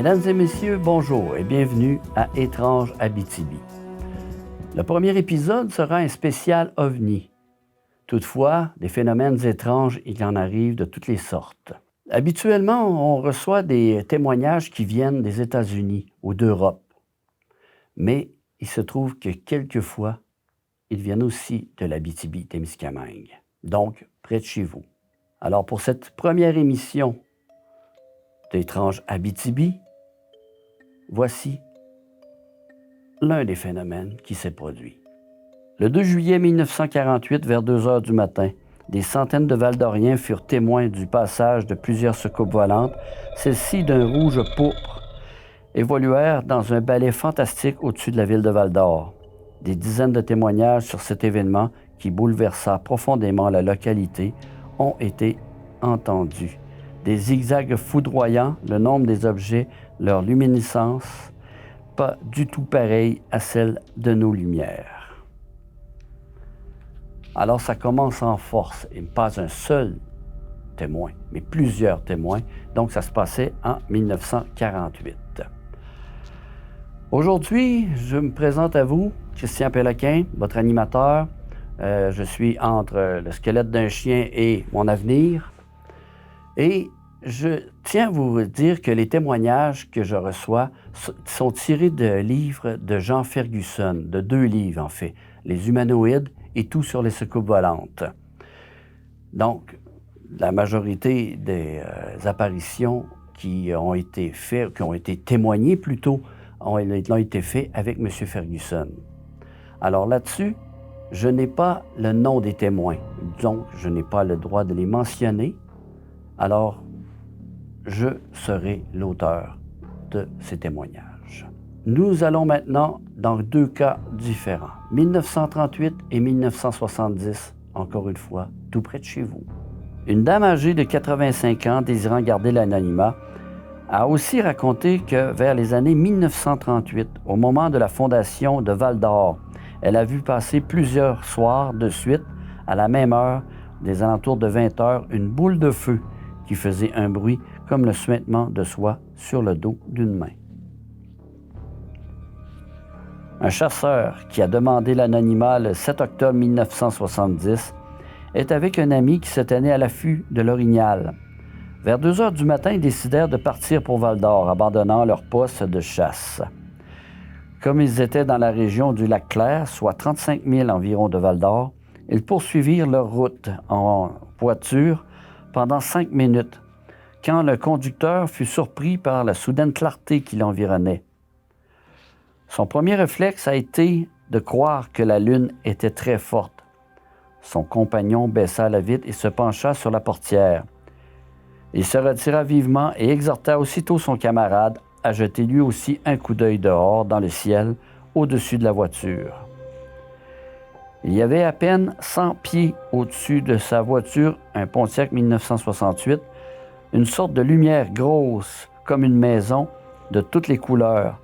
Mesdames et messieurs, bonjour et bienvenue à Étrange Abitibi. Le premier épisode sera un spécial OVNI. Toutefois, des phénomènes étranges, il en arrive de toutes les sortes. Habituellement, on reçoit des témoignages qui viennent des États-Unis ou d'Europe. Mais il se trouve que quelquefois, ils viennent aussi de l'Abitibi-Témiscamingue, donc près de chez vous. Alors pour cette première émission d'Étrange Abitibi, voici l'un des phénomènes qui s'est produit. Le 2 juillet 1948, vers 2 heures du matin, des centaines de Val-d'Oriens furent témoins du passage de plusieurs soucoupes volantes, celles-ci d'un rouge pourpre, évoluèrent dans un balai fantastique au-dessus de la ville de Val-d'Or. Des dizaines de témoignages sur cet événement qui bouleversa profondément la localité ont été entendus. Des zigzags foudroyants, le nombre des objets, leur luminescence, pas du tout pareil à celle de nos lumières. Alors ça commence en force, et pas un seul témoin, mais plusieurs témoins. Donc ça se passait en 1948. Aujourd'hui, je me présente à vous, Christian Péloquin, votre animateur. Je suis entre le squelette d'un chien et mon avenir. Et je tiens à vous dire que les témoignages que je reçois sont tirés de livres de Jean Ferguson, de 2 livres en fait, Les humanoïdes et Tout sur les soucoupes volantes. Donc, la majorité des apparitions qui ont été faites, qui ont été témoignées plutôt, ont été faites avec M. Ferguson. Alors là-dessus, je n'ai pas le nom des témoins, donc je n'ai pas le droit de les mentionner. Alors, je serai l'auteur de ces témoignages. Nous allons maintenant dans 2 cas différents, 1938 et 1970, encore une fois, tout près de chez vous. Une dame âgée de 85 ans désirant garder l'anonymat a aussi raconté que vers les années 1938, au moment de la fondation de Val-d'Or, elle a vu passer plusieurs soirs de suite, à la même heure, des alentours de 20 heures, une boule de feu qui faisait un bruit comme le suintement de soie sur le dos d'une main. Un chasseur qui a demandé l'anonymat le 7 octobre 1970 est avec un ami qui se tenait à l'affût de l'orignal. Vers 2 heures du matin, ils décidèrent de partir pour Val-d'Or, abandonnant leur poste de chasse. Comme ils étaient dans la région du Lac-Clair, soit 35 000 environ de Val-d'Or, ils poursuivirent leur route en voiture pendant 5 minutes, quand le conducteur fut surpris par la soudaine clarté qui l'environnait. Son premier réflexe a été de croire que la lune était très forte. Son compagnon baissa la vitre et se pencha sur la portière. Il se retira vivement et exhorta aussitôt son camarade à jeter lui aussi un coup d'œil dehors dans le ciel au-dessus de la voiture. Il y avait à peine 100 pieds au-dessus de sa voiture, un Pontiac 1968, une sorte de lumière grosse, comme une maison, de toutes les couleurs.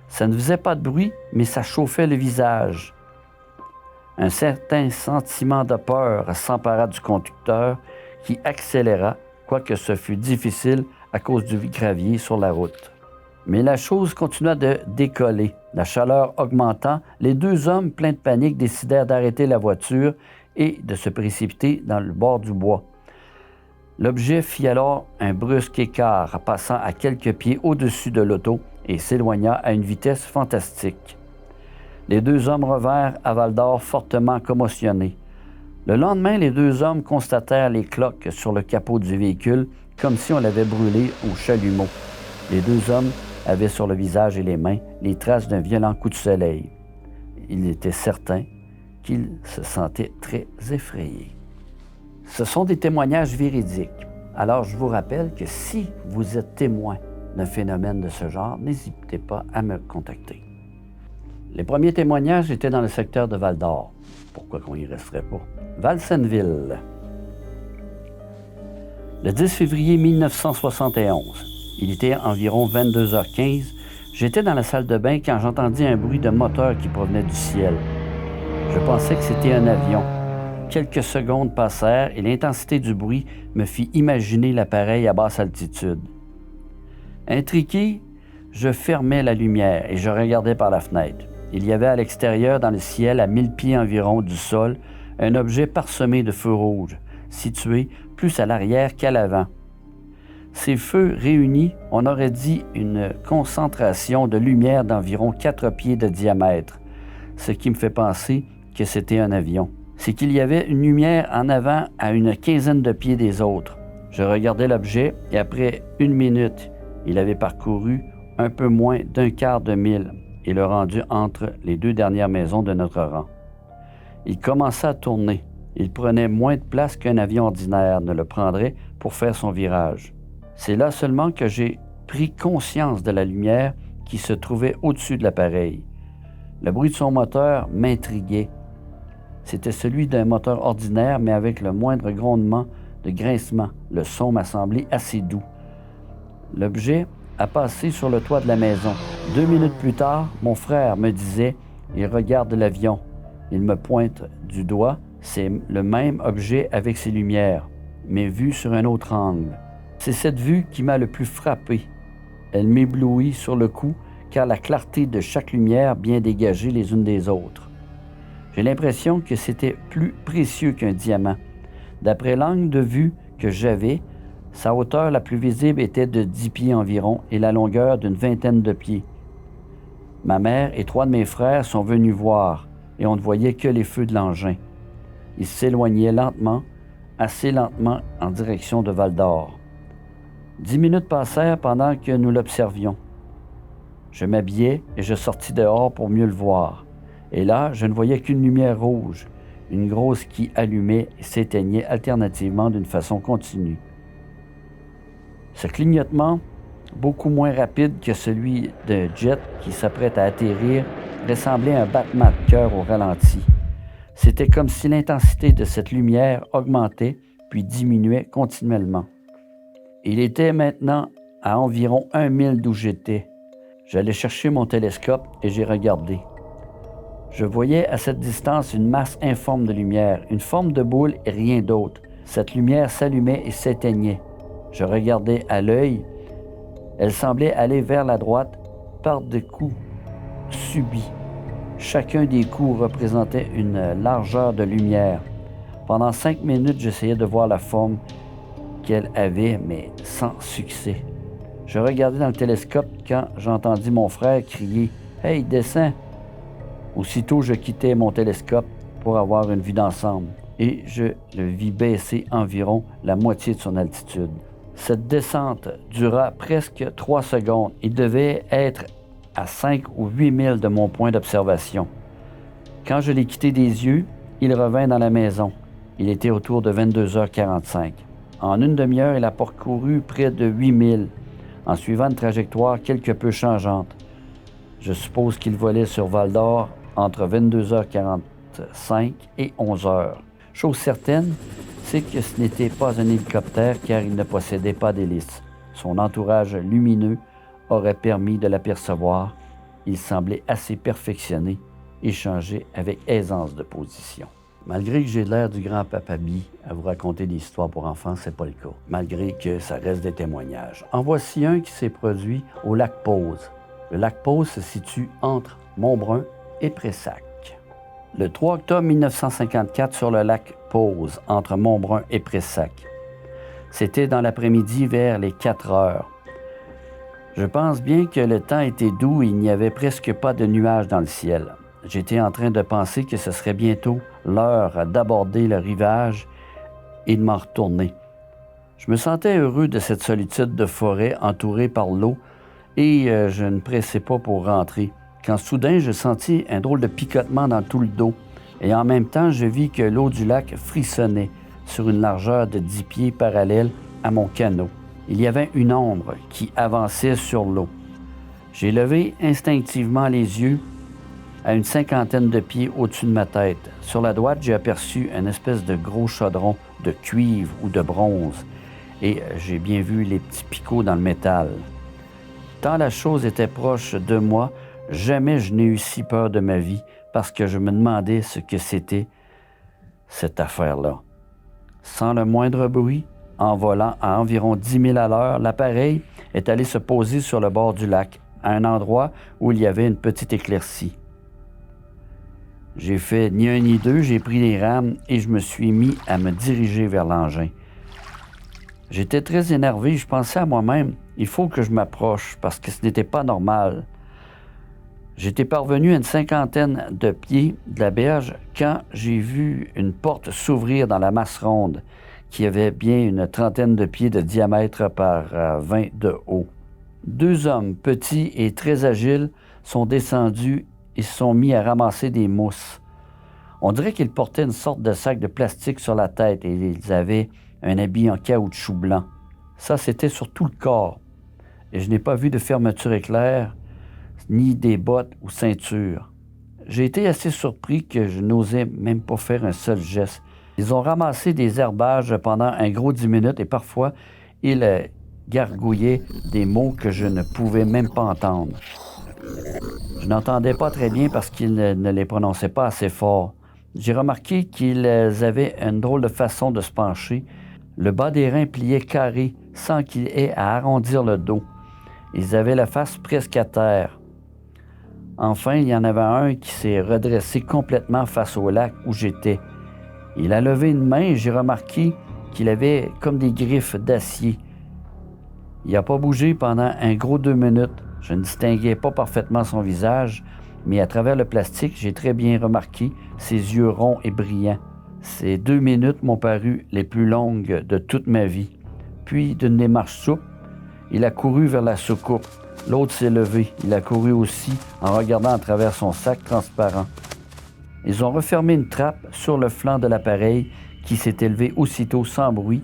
Ça ne faisait pas de bruit, mais ça chauffait le visage. Un certain sentiment de peur s'empara du conducteur qui accéléra, quoique ce fut difficile à cause du gravier sur la route. Mais la chose continua de décoller. La chaleur augmentant, les 2 hommes pleins de panique décidèrent d'arrêter la voiture et de se précipiter dans le bord du bois. L'objet fit alors un brusque écart, passant à quelques pieds au-dessus de l'auto et s'éloigna à une vitesse fantastique. Les 2 hommes revinrent à Val-d'Or fortement commotionnés. Le lendemain, les 2 hommes constatèrent les cloques sur le capot du véhicule comme si on l'avait brûlé au chalumeau. Les 2 hommes avaient sur le visage et les mains les traces d'un violent coup de soleil. Il était certain qu'ils se sentaient très effrayés. Ce sont des témoignages véridiques. Alors, je vous rappelle que si vous êtes témoin d'un phénomène de ce genre, n'hésitez pas à me contacter. Les premiers témoignages étaient dans le secteur de Val-d'Or. Pourquoi qu'on y resterait pas? Valsenville. Le 10 février 1971, il était environ 22h15, j'étais dans la salle de bain quand j'entendis un bruit de moteur qui provenait du ciel. Je pensais que c'était un avion. Quelques secondes passèrent et l'intensité du bruit me fit imaginer l'appareil à basse altitude. Intrigué, Je fermais la lumière et je regardais par la fenêtre. Il y avait à l'extérieur, dans le ciel, à 1000 pieds environ du sol, un objet parsemé de feux rouges, situé plus à l'arrière qu'à l'avant. Ces feux réunis, on aurait dit une concentration de lumière d'environ 4 pieds de diamètre, ce qui me fait penser que c'était un avion. C'est qu'il y avait une lumière en avant à une quinzaine de pieds des autres. Je regardais l'objet et après 1 minute, il avait parcouru un peu moins d'un quart de mille et le rendu entre les 2 dernières maisons de notre rang. Il commença à tourner. Il prenait moins de place qu'un avion ordinaire ne le prendrait pour faire son virage. C'est là seulement que j'ai pris conscience de la lumière qui se trouvait au-dessus de l'appareil. Le bruit de son moteur m'intriguait. C'était celui d'un moteur ordinaire, mais avec le moindre grondement de grincement. Le son m'a semblé assez doux. L'objet a passé sur le toit de la maison. 2 minutes plus tard, mon frère me disait « Il regarde l'avion ». Il me pointe du doigt. C'est le même objet avec ses lumières, mais vu sur un autre angle. C'est cette vue qui m'a le plus frappé. Elle m'éblouit sur le coup, car la clarté de chaque lumière bien dégagée les unes des autres. J'ai l'impression que c'était plus précieux qu'un diamant. D'après l'angle de vue que j'avais, sa hauteur la plus visible était de 10 pieds environ et la longueur d'une vingtaine de pieds. Ma mère et 3 de mes frères sont venus voir et on ne voyait que les feux de l'engin. Il s'éloignait lentement, assez lentement, en direction de Val-d'Or. 10 minutes passèrent pendant que nous l'observions. Je m'habillai et je sortis dehors pour mieux le voir. Et là, je ne voyais qu'une lumière rouge, une grosse qui allumait et s'éteignait alternativement d'une façon continue. Ce clignotement, beaucoup moins rapide que celui d'un jet qui s'apprête à atterrir, ressemblait à un battement de cœur au ralenti. C'était comme si l'intensité de cette lumière augmentait puis diminuait continuellement. Il était maintenant à environ 1 mille d'où j'étais. J'allais chercher mon télescope et j'ai regardé. Je voyais à cette distance une masse informe de lumière, une forme de boule et rien d'autre. Cette lumière s'allumait et s'éteignait. Je regardais à l'œil. Elle semblait aller vers la droite par des coups subis. Chacun des coups représentait une largeur de lumière. Pendant 5 minutes, j'essayais de voir la forme qu'elle avait, mais sans succès. Je regardais dans le télescope quand j'entendis mon frère crier « Hey, descends !» Aussitôt, je quittais mon télescope pour avoir une vue d'ensemble et je le vis baisser environ la moitié de son altitude. Cette descente dura presque 3 secondes. Il devait être à 5 ou 8 milles de mon point d'observation. Quand je l'ai quitté des yeux, il revint dans la maison. Il était autour de 22h45. En une demi-heure, il a parcouru près de 8 milles, en suivant une trajectoire quelque peu changeante. Je suppose qu'il volait sur Val-d'Or entre 22h45 et 11h. Chose certaine, c'est que ce n'était pas un hélicoptère car il ne possédait pas d'hélice. Son entourage lumineux aurait permis de l'apercevoir. Il semblait assez perfectionné et changeait avec aisance de position. Malgré que j'ai l'air du grand Papa Bi à vous raconter des histoires pour enfants, c'est pas le cas, malgré que ça reste des témoignages. En voici un qui s'est produit au lac Pause. Le lac Pause se situe entre Montbrun et Prayssac. Le 3 octobre 1954 sur le lac Pause, entre Montbrun et Prayssac. C'était dans l'après-midi vers les 4 heures. Je pense bien que le temps était doux et il n'y avait presque pas de nuages dans le ciel. J'étais en train de penser que ce serait bientôt l'heure d'aborder le rivage et de m'en retourner. Je me sentais heureux de cette solitude de forêt entourée par l'eau et je ne pressais pas pour rentrer. Quand soudain, je sentis un drôle de picotement dans tout le dos et en même temps, je vis que l'eau du lac frissonnait sur une largeur de 10 pieds parallèle à mon canot. Il y avait une ombre qui avançait sur l'eau. J'ai levé instinctivement les yeux à une 50aine de pieds au-dessus de ma tête. Sur la droite, j'ai aperçu une espèce de gros chaudron de cuivre ou de bronze et j'ai bien vu les petits picots dans le métal. Tant la chose était proche de moi, jamais je n'ai eu si peur de ma vie parce que je me demandais ce que c'était, cette affaire-là. Sans le moindre bruit, en volant à environ 10 000 à l'heure, l'appareil est allé se poser sur le bord du lac, à un endroit où il y avait une petite éclaircie. J'ai fait ni un ni deux, j'ai pris les rames et je me suis mis à me diriger vers l'engin. J'étais très énervé, je pensais à moi-même, il faut que je m'approche parce que ce n'était pas normal. J'étais parvenu à une 50aine de pieds de la berge quand j'ai vu une porte s'ouvrir dans la masse ronde qui avait bien une 30aine de pieds de diamètre par 20 de haut. 2 hommes, petits et très agiles, sont descendus et se sont mis à ramasser des mousses. On dirait qu'ils portaient une sorte de sac de plastique sur la tête et ils avaient un habit en caoutchouc blanc. Ça, c'était sur tout le corps. Et je n'ai pas vu de fermeture éclair, ni des bottes ou ceinture. J'ai été assez surpris que je n'osais même pas faire un seul geste. Ils ont ramassé des herbages pendant un gros 10 minutes et parfois, ils gargouillaient des mots que je ne pouvais même pas entendre. Je n'entendais pas très bien parce qu'ils ne les prononçaient pas assez fort. J'ai remarqué qu'ils avaient une drôle de façon de se pencher. Le bas des reins pliait carré sans qu'il ait à arrondir le dos. Ils avaient la face presque à terre. Enfin, il y en avait un qui s'est redressé complètement face au lac où j'étais. Il a levé une main et j'ai remarqué qu'il avait comme des griffes d'acier. Il n'a pas bougé pendant un gros 2 minutes. Je ne distinguais pas parfaitement son visage, mais à travers le plastique, j'ai très bien remarqué ses yeux ronds et brillants. Ces 2 minutes m'ont paru les plus longues de toute ma vie. Puis, d'une démarche souple, il a couru vers la soucoupe. L'autre s'est levé. Il a couru aussi en regardant à travers son sac transparent. Ils ont refermé une trappe sur le flanc de l'appareil qui s'est élevé aussitôt sans bruit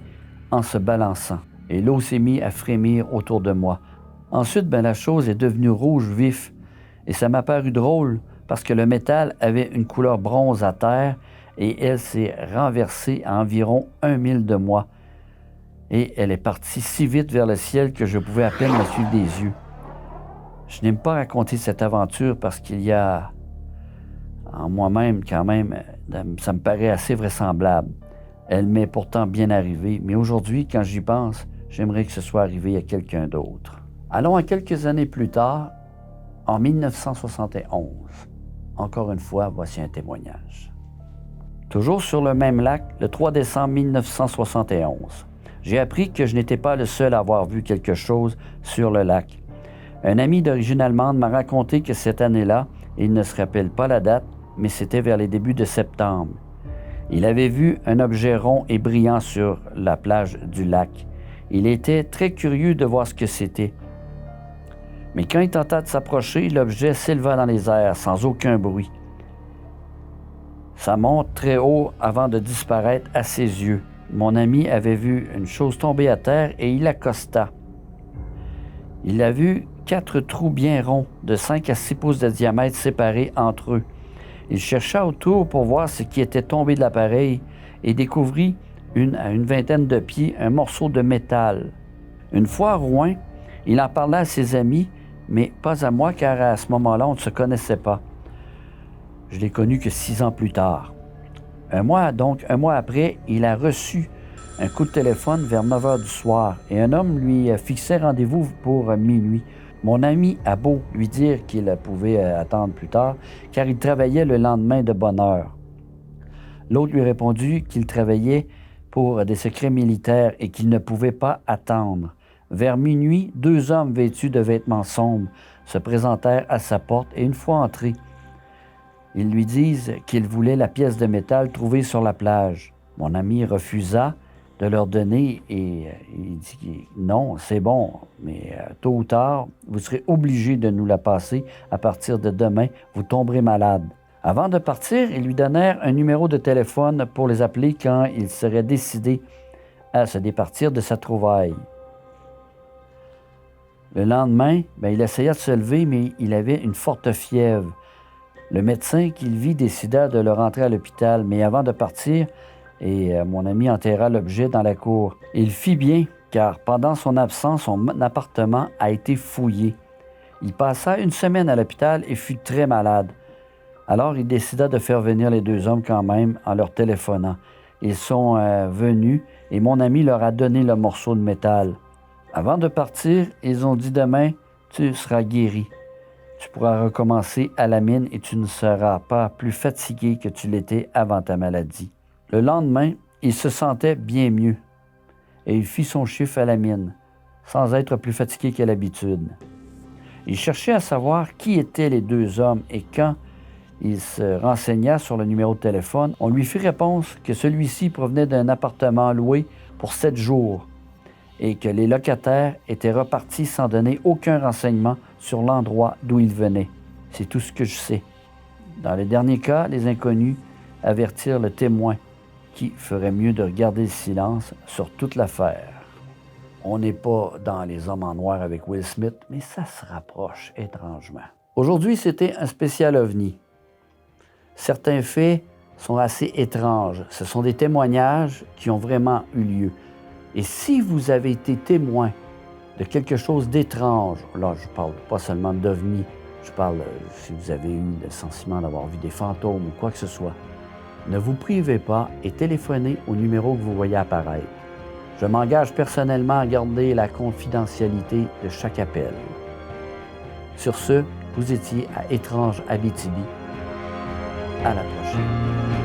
en se balançant. Et l'eau s'est mise à frémir autour de moi. Ensuite, la chose est devenue rouge vif. Et ça m'a paru drôle parce que le métal avait une couleur bronze à terre et elle s'est renversée à environ 1 mille de moi. Et elle est partie si vite vers le ciel que je pouvais à peine me suivre des yeux. Je n'aime pas raconter cette aventure parce qu'il y a en moi-même quand même, ça me paraît assez vraisemblable. Elle m'est pourtant bien arrivée, mais aujourd'hui, quand j'y pense, j'aimerais que ce soit arrivé à quelqu'un d'autre. Allons à quelques années plus tard, en 1971. Encore une fois, voici un témoignage. Toujours sur le même lac, le 3 décembre 1971. J'ai appris que je n'étais pas le seul à avoir vu quelque chose sur le lac. Un ami d'origine allemande m'a raconté que cette année-là, il ne se rappelle pas la date, mais c'était vers les débuts de septembre. Il avait vu un objet rond et brillant sur la plage du lac. Il était très curieux de voir ce que c'était. Mais quand il tenta de s'approcher, l'objet s'éleva dans les airs sans aucun bruit. Ça monte très haut avant de disparaître à ses yeux. Mon ami avait vu une chose tomber à terre et il accosta. Il a vu 4 trous bien ronds de 5 à 6 pouces de diamètre séparés entre eux. Il chercha autour pour voir ce qui était tombé de l'appareil et découvrit à une vingtaine de pieds un morceau de métal. Une fois à Rouen, il en parla à ses amis, mais pas à moi car à ce moment-là, on ne se connaissait pas. Je l'ai connu que 6 ans plus tard. Un mois après, il a reçu un coup de téléphone vers 9 heures du soir et un homme lui fixait rendez-vous pour minuit. Mon ami a beau lui dire qu'il pouvait attendre plus tard, car il travaillait le lendemain de bonne heure. L'autre lui répondit qu'il travaillait pour des secrets militaires et qu'il ne pouvait pas attendre. Vers minuit, 2 hommes vêtus de vêtements sombres se présentèrent à sa porte et une fois entrés, ils lui disent qu'ils voulaient la pièce de métal trouvée sur la plage. Mon ami refusa de leur donner et il dit « Non, c'est bon, mais tôt ou tard, vous serez obligés de nous la passer. À partir de demain, vous tomberez malade. » Avant de partir, ils lui donnèrent un numéro de téléphone pour les appeler quand il serait décidé à se départir de sa trouvaille. Le lendemain, il essaya de se lever, mais il avait une forte fièvre. Le médecin qu'il vit décida de le rentrer à l'hôpital, mais avant de partir, mon ami enterra l'objet dans la cour. Il fit bien, car pendant son absence, son appartement a été fouillé. Il passa 1 semaine à l'hôpital et fut très malade. Alors, il décida de faire venir les 2 hommes quand même en leur téléphonant. Ils sont venus et mon ami leur a donné le morceau de métal. Avant de partir, ils ont dit demain tu seras guéri. Tu pourras recommencer à la mine et tu ne seras pas plus fatigué que tu l'étais avant ta maladie. » Le lendemain, il se sentait bien mieux et il fit son chiffre à la mine, sans être plus fatigué qu'à l'habitude. Il cherchait à savoir qui étaient les deux hommes et quand il se renseigna sur le numéro de téléphone, on lui fit réponse que celui-ci provenait d'un appartement loué pour 7 jours et que les locataires étaient repartis sans donner aucun renseignement sur l'endroit d'où ils venaient. C'est tout ce que je sais. Dans le dernier cas, les inconnus avertirent le témoin qui ferait mieux de garder le silence sur toute l'affaire. On n'est pas dans Les Hommes en noir avec Will Smith, mais ça se rapproche étrangement. Aujourd'hui, c'était un spécial OVNI. Certains faits sont assez étranges. Ce sont des témoignages qui ont vraiment eu lieu. Et si vous avez été témoin de quelque chose d'étrange, là, je parle pas seulement d'OVNI, je parle si vous avez eu le sentiment d'avoir vu des fantômes ou quoi que ce soit, ne vous privez pas et téléphonez au numéro que vous voyez apparaître. Je m'engage personnellement à garder la confidentialité de chaque appel. Sur ce, vous étiez à Étrange Abitibi. À la prochaine.